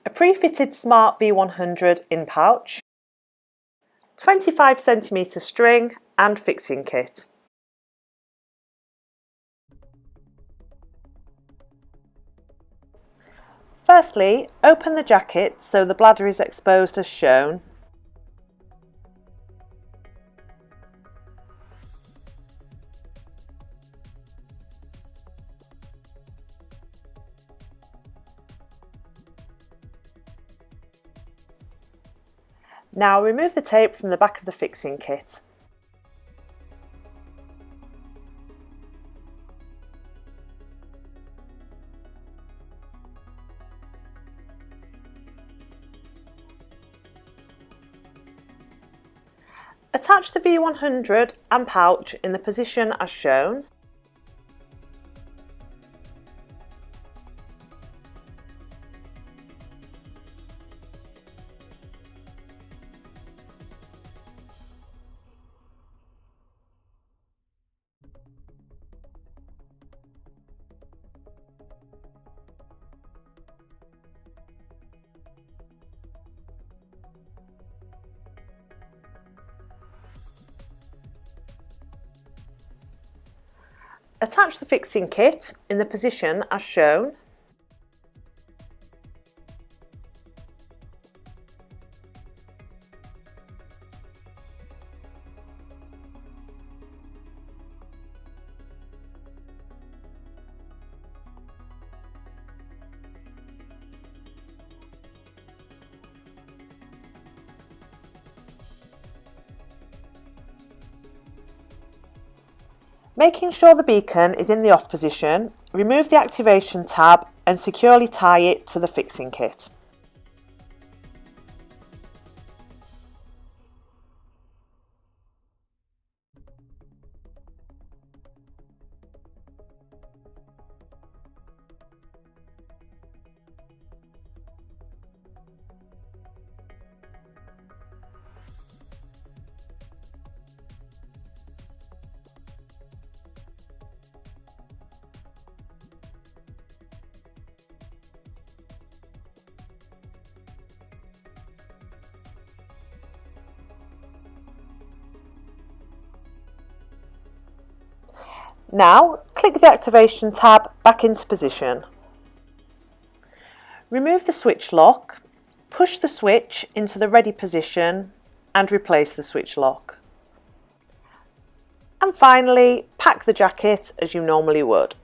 a pre-fitted smart V100 in pouch, 25cm string and fixing kit. Firstly, open the jacket so the bladder is exposed as shown. Now remove the tape from the back of the fixing kit. Attach the V100 and pouch in the position as shown. Attach the fixing kit in the position as shown. Making sure the beacon is in the off position, remove the activation tab and securely tie it to the fixing kit. Now, click the activation tab back into position. Remove the switch lock, push the switch into the ready position and replace the switch lock. And finally, pack the jacket as you normally would.